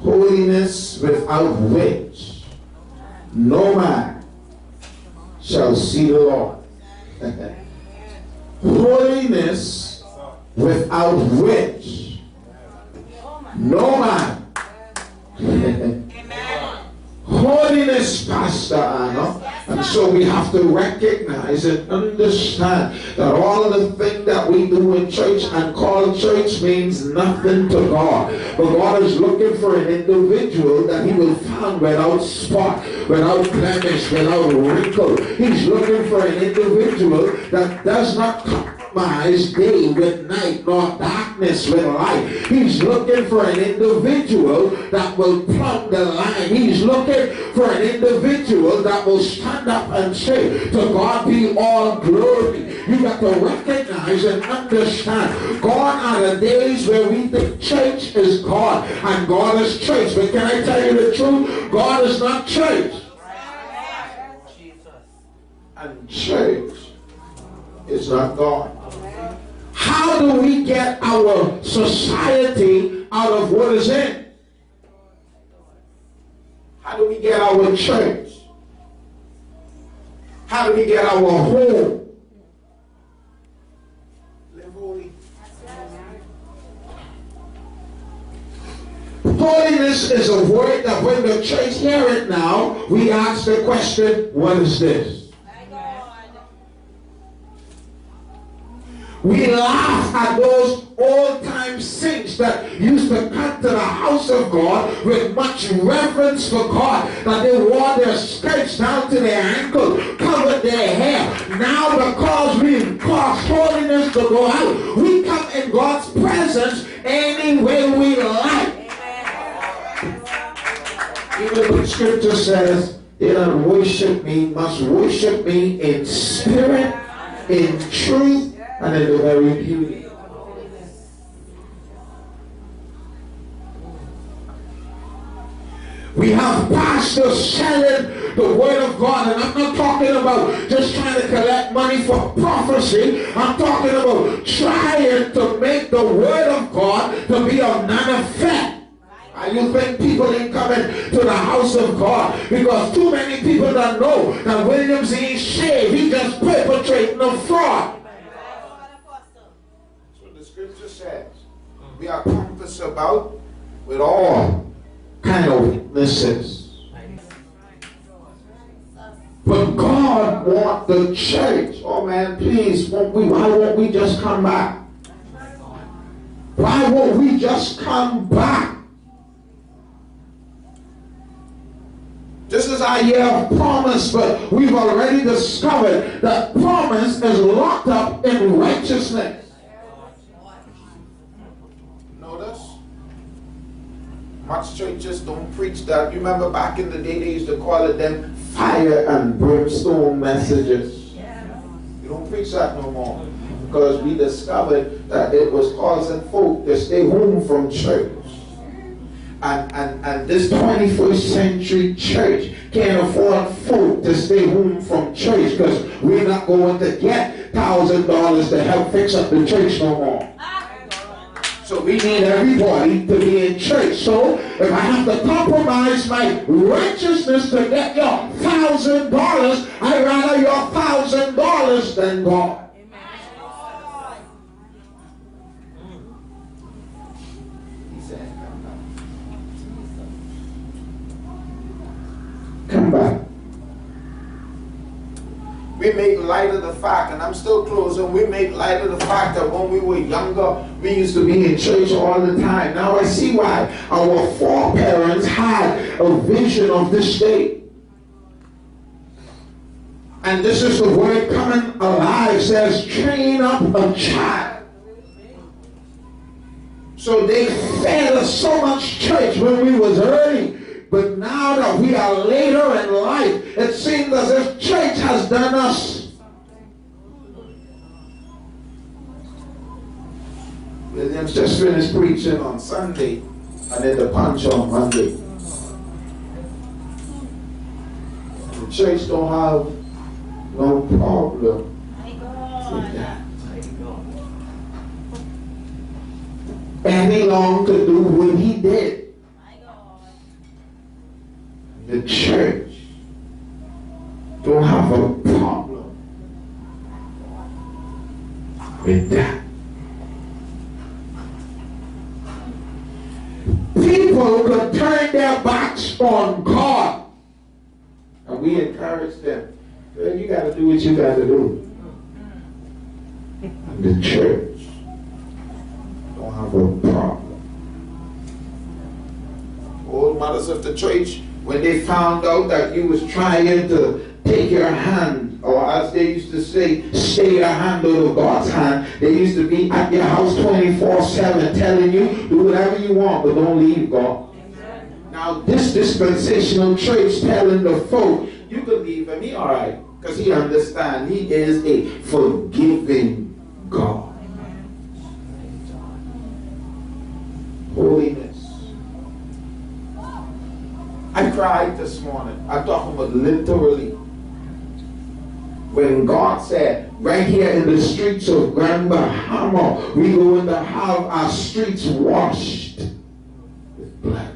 Holiness without which no man shall see the Lord. Holiness without which no man. Holiness, Pastor Anna. And so we have to recognize and understand that all of the things that we do in church and call church means nothing to God. But God is looking for an individual that he will find without spot, without blemish, without wrinkle. He's looking for an individual that does not compromise day with night, nor darkness with light. He's looking for an individual that will plumb the line. He's looking for an individual that will stand up and say, to God be all glory. You got to recognize and understand, gone are the days where we think church is God and God is church. But can I tell you the truth? God is not church. And church is not God. How do we get our society out of what is in? How do we get our church? How do we get our home? Live holy. Holiness is a word that when the church hear it now, we ask the question, what is this? We laugh at those old-time saints that used to come to the house of God with much reverence for God, that they wore their skirts down to their ankle, covered their hair. Now because we've caused holiness to go out, we come in God's presence any way we like. Even the scripture says, they that worship me must worship me in spirit, in truth, and in the very beauty. We have pastors selling the word of God, and I'm not talking about just trying to collect money for prophecy. I'm talking about trying to make the word of God to be of none effect. And you think people ain't coming to the house of God because too many people don't know that Williams ain't saved. He just perpetrating a fraud. Scripture says we are compassed about with all kind of weaknesses. But God wants the church. Oh man, please, why won't we just come back? Why won't we just come back? This is our year of promise, but we've already discovered that promise is locked up in righteousness. Much churches don't preach that. You remember back in the day they used to call it them fire and brimstone messages. You don't preach that no more because we discovered that it was causing folk to stay home from church. And this 21st century church can't afford folk to stay home from church because we're not going to get $1,000 to help fix up the church no more. So we need everybody to be in church. So if I have to compromise my righteousness to get your $1,000, I'd rather your $1,000 than God. He said, come back. We make light of the fact, and I'm still closing, we make light of the fact that when we were younger, we used to be in church all the time. Now I see why our foreparents had a vision of this day. And this is the word coming alive, says, train up a child. So they fed us so much church when we was early. But now that we are later in life, it seems as if church has done us. Williams just finished preaching on Sunday and then the punch on Monday. The church don't have no problem with that. Any long to do what he did. with that. People could turn their backs on God. And we encourage them. Well, you got to do what you got to do. And the church don't have a problem. Old mothers of the church, when they found out that you was trying to take your hand, or as they used to say, stay your hand out of God's hand, they used to be at your house 24/7 telling you, do whatever you want, but don't leave God. Amen. Now this dispensational church telling the folk, you can leave him, he alright, because he understands he is a forgiving God. Holiness. I cried this morning. I'm talking about literally. When God said, right here in the streets of Grand Bahama, we're going to have our streets washed with blood.